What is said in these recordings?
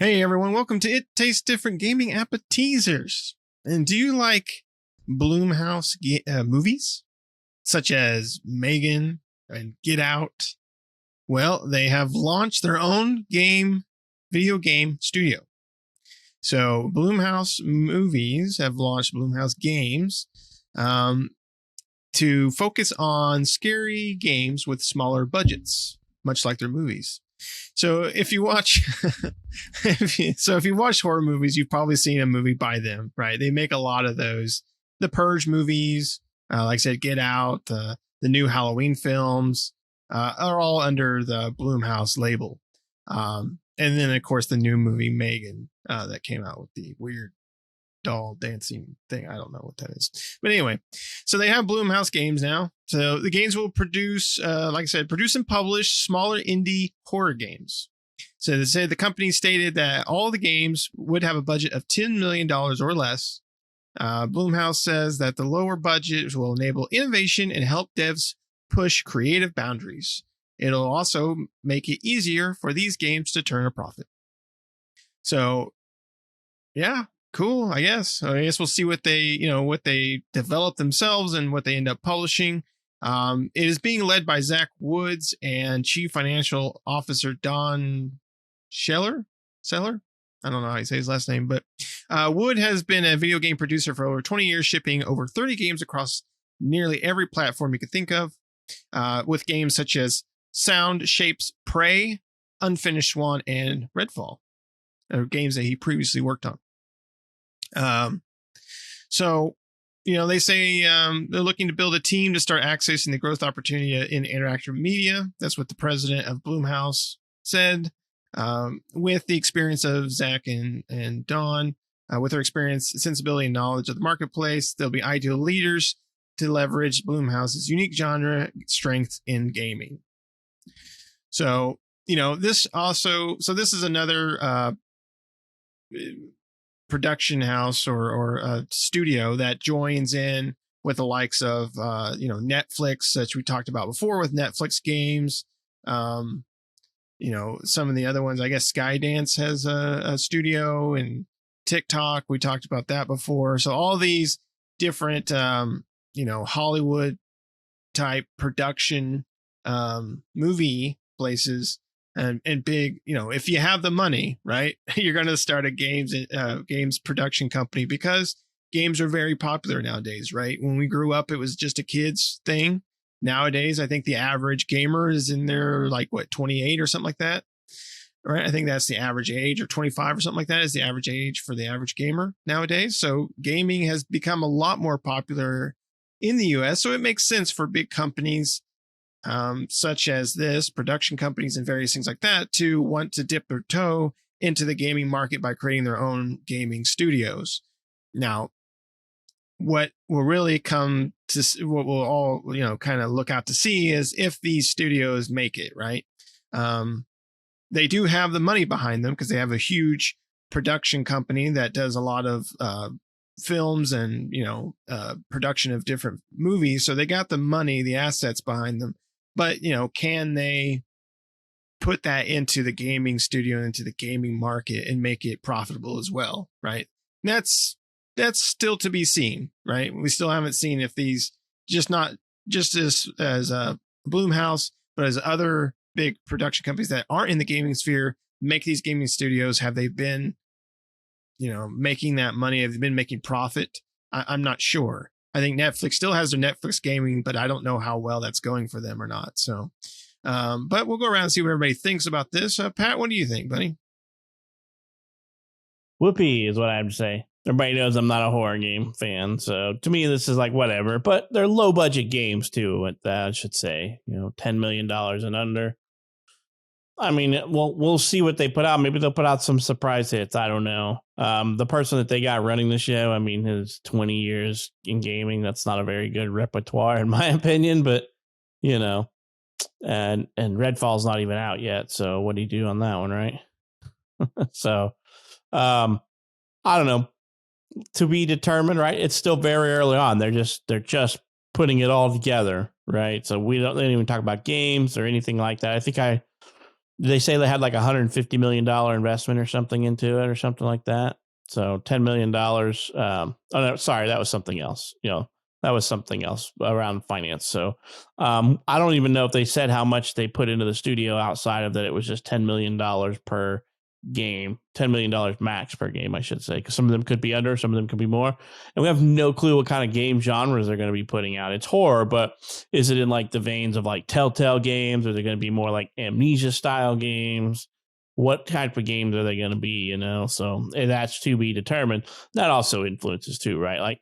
Hey everyone, welcome to It Tastes Different Gaming Appetizers. And do you like Blumhouse movies, such as Megan and Get Out? Well, they have launched their own video game studio. So Blumhouse movies have launched Blumhouse games to focus on scary games with smaller budgets, much like their movies. So if you watch, if you watch horror movies, you've probably seen a movie by them, right? They make a lot of those. The Purge movies, like I said, Get Out, the new Halloween films, are all under the Blumhouse label. And then of course the new movie Megan that came out with the weird doll dancing thing. I don't know what that is, but anyway, so they have Blumhouse games now. So the games will produce, like I said, produce and publish smaller indie horror games. So they say the company stated that all the games would have a budget of $10 million or less. Blumhouse says that the lower budget will enable innovation and help devs push creative boundaries. It'll also make it easier for these games to turn a profit. So, yeah. Cool, I guess. We'll see what they develop themselves and what they end up publishing. It is being led by Zach Woods and Chief Financial Officer Don Scheller. I don't know how you say his last name, but Wood has been a video game producer for over 20 years, shipping over 30 games across nearly every platform you could think of, with games such as Sound Shapes Prey, Unfinished Swan, and Redfall, games that he previously worked on. So, they say they're looking to build a team to start accessing the growth opportunity in interactive media. That's what the president of Blumhouse said. With the experience of Zach and Dawn, with their experience, sensibility, and knowledge of the marketplace, they'll be ideal leaders to leverage Blumhouse's unique genre strength in gaming. So, this is another production house or a studio that joins in with the likes of Netflix, which we talked about before with Netflix games. Some of the other ones, I guess Skydance has a studio, and TikTok, we talked about that before. So all these different Hollywood type production movie places and big, if you have the money, right, you're going to start a games production company, because games are very popular nowadays, right? When we grew up, it was just a kid's thing. Nowadays, I think the average gamer is in there 28 or something like that, right? I think that's the average age, or 25 or something like that is the average age for the average gamer nowadays. So gaming has become a lot more popular in the US. So it makes sense for big companies such as this, production companies and various things like that, to want to dip their toe into the gaming market by creating their own gaming studios. Now, what will really what we'll all, kind of look out to see is if these studios make it, right? They do have the money behind them because they have a huge production company that does a lot of films and, production of different movies. So they got the money, the assets behind them. But, can they put that into the gaming studio, into the gaming market, and make it profitable as well, right? And that's still to be seen, right? We still haven't seen if these, not just as Blumhouse, but as other big production companies that aren't in the gaming sphere make these gaming studios, have they been, making that money? Have they been making profit? I'm not sure. I think Netflix still has their Netflix gaming, but I don't know how well that's going for them or not. So, but we'll go around and see what everybody thinks about this. Pat, what do you think, buddy? Whoopee is what I have to say. Everybody knows I'm not a horror game fan, so to me this is like whatever. But they're low budget games too. I should say, $10 million and under. I mean, we'll see what they put out. Maybe they'll put out some surprise hits. I don't know. The person that they got running the show, I mean, his 20 years in gaming, that's not a very good repertoire in my opinion, but and Redfall's not even out yet. So what do you do on that one, right? So, I don't know, to be determined, right? It's still very early on. They're just putting it all together, right? So they don't even talk about games or anything like that. I think I they say they had like $150 million investment or something into it or something like that. So $10 million. Oh no, sorry, that was something else. That was something else around finance. So I don't even know if they said how much they put into the studio outside of that. It was just $10 million per game, $10 million max per game, I should say, because some of them could be under, some of them could be more. And we have no clue what kind of game genres they're going to be putting out. It's horror, but is it in like the veins of like Telltale games? Or are they going to be more like Amnesia style games? What type of games are they going to be? So that's to be determined. That also influences too, right? Like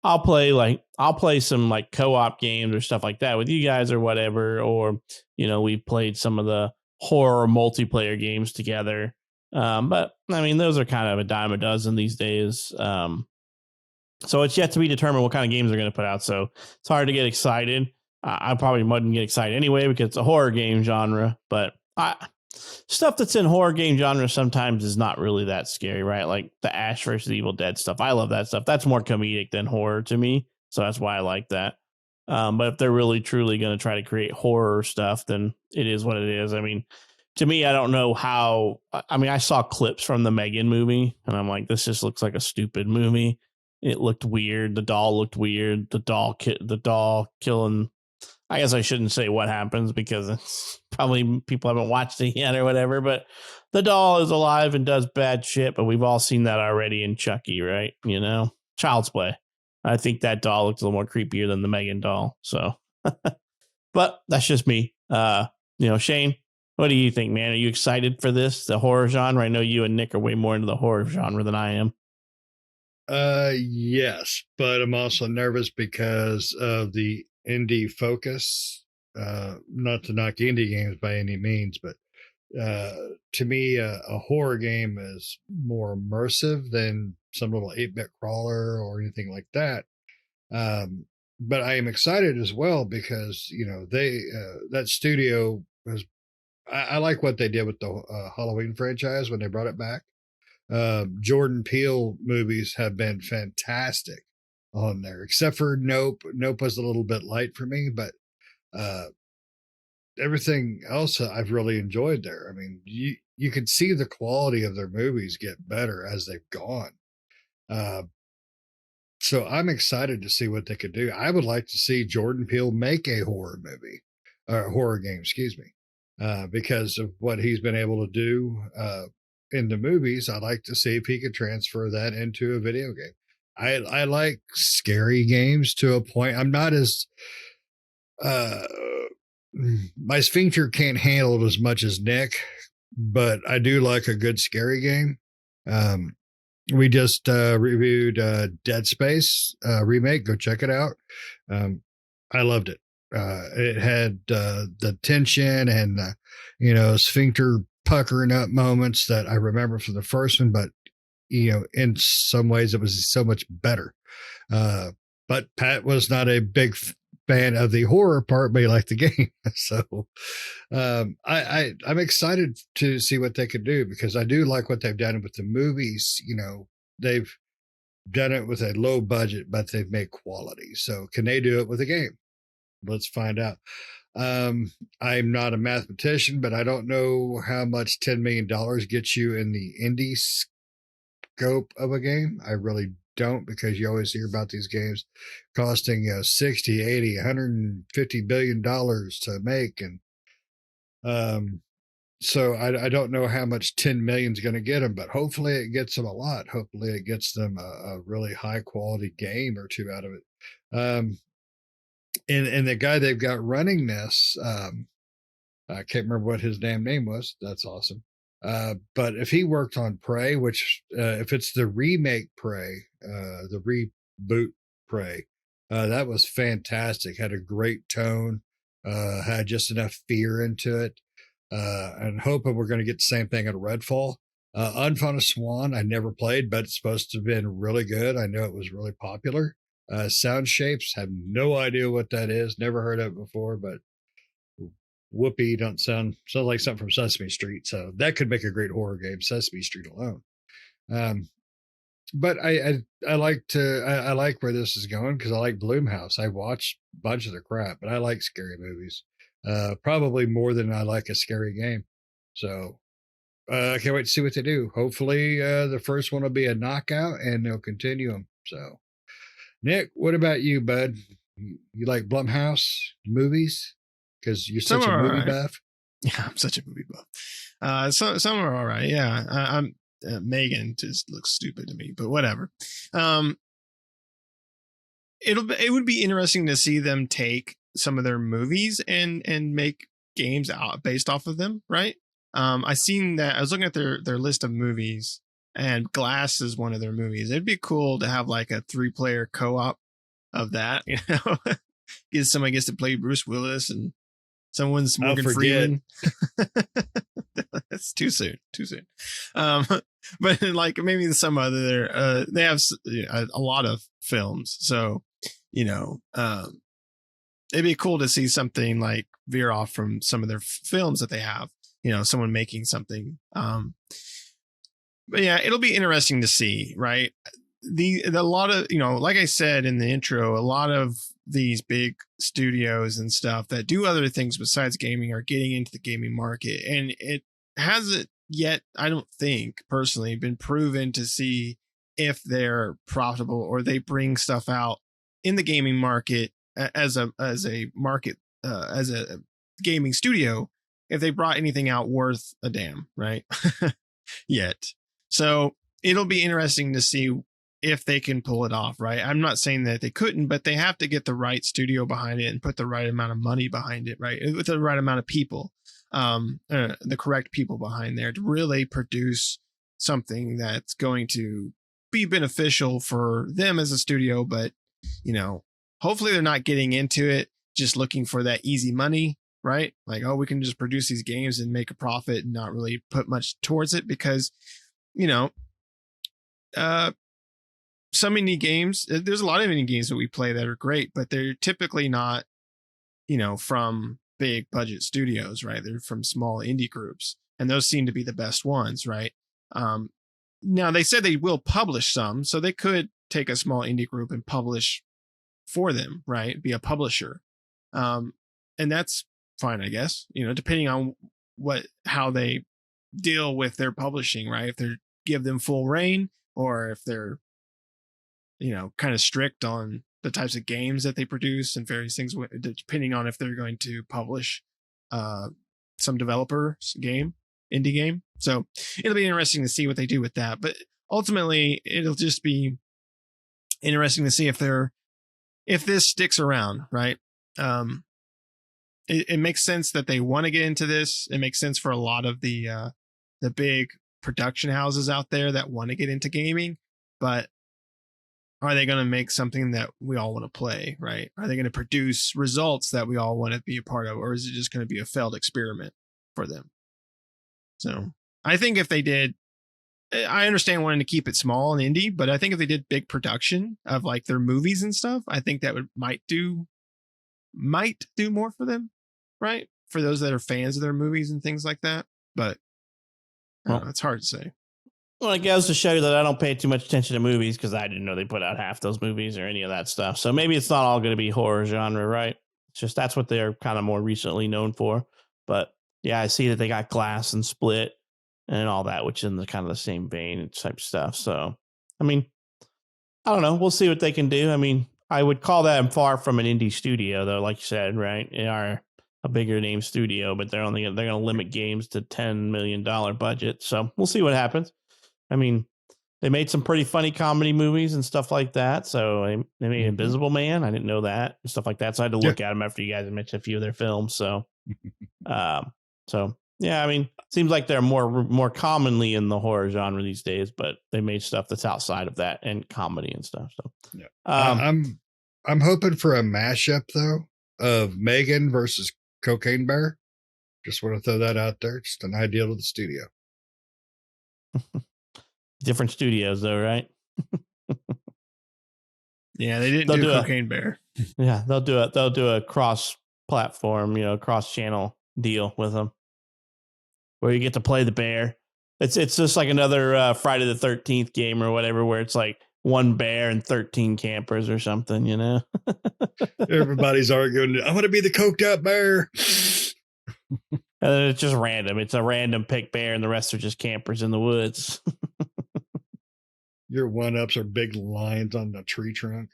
I'll play some like co-op games or stuff like that with you guys or whatever. Or, we've played some of the horror multiplayer games together. But I mean, those are kind of a dime a dozen these days. So it's yet to be determined what kind of games they're going to put out. So it's hard to get excited. I probably wouldn't get excited anyway because it's a horror game genre. But stuff that's in horror game genre sometimes is not really that scary, right? Like the Ash versus Evil Dead stuff. I love that stuff. That's more comedic than horror to me. So that's why I like that. But if they're really truly going to try to create horror stuff, then it is what it is. I mean, to me, I don't know how. I mean, I saw clips from the Megan movie, and I'm like, this just looks like a stupid movie. It looked weird. The doll looked weird. The doll killing. I guess I shouldn't say what happens because it's probably people haven't watched it yet or whatever. But the doll is alive and does bad shit. But we've all seen that already in Chucky, right? Child's Play. I think that doll looks a little more creepier than the Megan doll. So, but that's just me. Shane, what do you think, man? Are you excited for this, the horror genre? I know you and Nick are way more into the horror genre than I am. Yes, but I'm also nervous because of the indie focus. Not to knock indie games by any means, but to me, a horror game is more immersive than some little 8-bit crawler or anything like that. But I am excited as well because they that studio was. I like what they did with the Halloween franchise when they brought it back. Jordan Peele movies have been fantastic on there, except for Nope. Nope was a little bit light for me, but uh, everything else I've really enjoyed there. I mean, you can see the quality of their movies get better as they've gone. Uh, so I'm excited to see what they could do. I would like to see Jordan Peele make a horror movie, or horror game, excuse me, because of what he's been able to do in the movies. I'd like to see if he could transfer that into a video game. I like scary games to a point. I'm not as uh, my sphincter can't handle it as much as Nick, but I do like a good scary game. We just reviewed Dead Space remake. Go check it out. I loved it. It had the tension and sphincter puckering up moments that I remember from the first one, but in some ways it was so much better. But Pat was not a big fan of the horror part, but he liked the game. So I'm excited to see what they could do because I do like what they've done with the movies. They've done it with a low budget, but they've made quality. So can they do it with a game? Let's find out. I'm not a mathematician, but I don't know how much $10 million gets you in the indie scope of a game. I really don't, because you always hear about these games costing 60, 80, 150 billion dollars to make. And so I don't know how much 10 million is going to get them, but hopefully it gets them a lot. Hopefully it gets them a really high quality game or two out of it. And the guy they've got running this, I can't remember what his damn name was. That's awesome. But if he worked on Prey, which if it's the remake Prey, the reboot Prey, that was fantastic. Had a great tone, had just enough fear into it. And hoping we're going to get the same thing at Redfall. Unfun of Swan, I never played, but it's supposed to have been really good. I know it was really popular. Sound Shapes, have no idea what that is. Never heard of it before, but Whoopi don't sound like something from Sesame Street. So that could make a great horror game, Sesame Street alone. But I like where this is going because I like Blumhouse. I watch a bunch of their crap, but I like scary movies. Probably more than I like a scary game. So I can't wait to see what they do. Hopefully, the first one will be a knockout, and they'll continue them. So, Nick, what about you, bud? You like Blumhouse movies because you're Some such a are movie alright. buff? Yeah, I'm such a movie buff. Some are all right. Yeah, I'm Megan just looks stupid to me, but whatever. It would be interesting to see them take some of their movies and make games out based off of them, right? I seen that. I was looking at their list of movies, and Glass is one of their movies. It'd be cool to have like a 3-player co-op of that. You know, somebody gets to play Bruce Willis and someone's Morgan Freeman. That's too soon. But like maybe some other they have a lot of films, so you know, it'd be cool to see something like veer off from some of their films that they have. You know, someone making something. But yeah, it'll be interesting to see, right? A lot of, you know, like I said in the intro, a lot of these big studios and stuff that do other things besides gaming are getting into the gaming market, and it hasn't yet, I don't think personally, been proven to see if they're profitable or they bring stuff out in the gaming market as a market as a gaming studio, if they brought anything out worth a damn, right? Yet. So it'll be interesting to see if they can pull it off, right? I'm not saying that they couldn't, but they have to get the right studio behind it and put the right amount of money behind it, right? With the right amount of people, the correct people behind there to really produce something that's going to be beneficial for them as a studio. But, you know, hopefully they're not getting into it just looking for that easy money, right? Like, oh, we can just produce these games and make a profit and not really put much towards it, because, you know, some indie games, there's a lot of indie games that we play that are great, but they're typically not, you know, from big budget studios, right? They're from small indie groups, and those seem to be the best ones, right? Now they said they will publish some, so they could take a small indie group and publish for them, right? Be a publisher. And that's fine, I guess, you know, depending on how they deal with their publishing, right? If they give them full reign, or if they're, you know, kind of strict on the types of games that they produce and various things, depending on if they're going to publish some developer's indie game. So it'll be interesting to see what they do with that. But ultimately, it'll just be interesting to see if this sticks around, right? It makes sense that they want to get into this. It makes sense for a lot of the big production houses out there that want to get into gaming, but are they going to make something that we all want to play, right? Are they going to produce results that we all want to be a part of, or is it just going to be a failed experiment for them? So I think if they did, I understand wanting to keep it small and indie, but I think if they did big production of like their movies and stuff, I think that might do more for them, right? For those that are fans of their movies and things like that. But it's hard to say. Well, it goes to show you that I don't pay too much attention to movies, because I didn't know they put out half those movies or any of that stuff. So maybe it's not all going to be horror genre, right? It's just that's what they're kind of more recently known for. But yeah, I see that they got Glass and Split and all that, which is in the kind of the same vein type stuff. So, I mean, I don't know. We'll see what they can do. I mean, I would call that far from an indie studio, though, like you said, right? They are a bigger name studio, but they're going to limit games to $10 million budget. So we'll see what happens. I mean, they made some pretty funny comedy movies and stuff like that. So they made Invisible Man. I didn't know that and stuff like that. So I had to look at them after you guys mentioned a few of their films. So, yeah, I mean, seems like they're more commonly in the horror genre these days, but they made stuff that's outside of that and comedy and stuff. So, yeah, I'm hoping for a mashup though of Megan versus Cocaine Bear. Just want to throw that out there. Just an idea to the studio. Different studios, though, right? Yeah, they didn't do Cocaine Bear. Yeah, they'll do a cross-platform, cross-channel deal with them, where you get to play the bear. It's just like another Friday the 13th game or whatever, where it's like one bear and 13 campers or something, Everybody's arguing, I want to be the coked out bear. And then it's just random. It's a random pick bear, and the rest are just campers in the woods. Your one-ups are big lines on the tree trunk.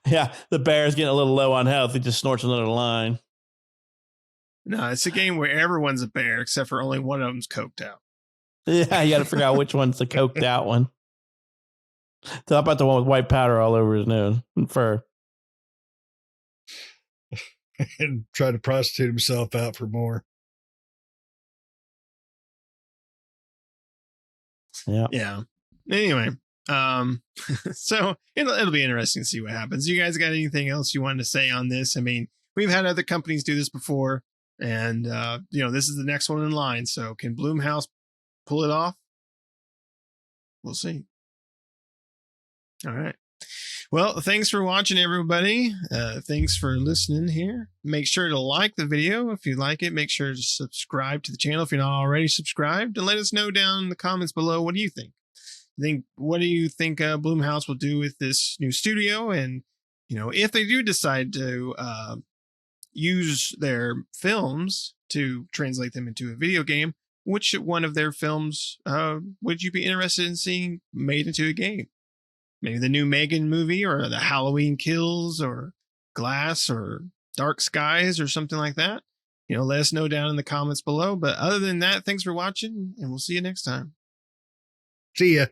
Yeah, the bear's getting a little low on health. He just snorts another line. No, it's a game where everyone's a bear except for only one of them's coked out. Yeah, you got to figure out which one's the coked out one. So how about the one with white powder all over his nose and fur? And try to prostitute himself out for more. Yeah. Yeah. Anyway, so it'll be interesting to see what happens. You guys got anything else you wanted to say on this? I mean, we've had other companies do this before, and this is the next one in line. So can Blumhouse pull it off? We'll see. All right. Well, thanks for watching, everybody. Thanks for listening here. Make sure to like the video if you like it. Make sure to subscribe to the channel if you're not already subscribed, and let us know down in the comments below. What do you think? What do you think Blumhouse will do with this new studio? And if they do decide to use their films to translate them into a video game, which one of their films would you be interested in seeing made into a game? Maybe the new Megan movie, or the Halloween Kills, or Glass, or Dark Skies, or something like that. Let us know down in the comments below. But other than that, thanks for watching, and we'll see you next time. See ya.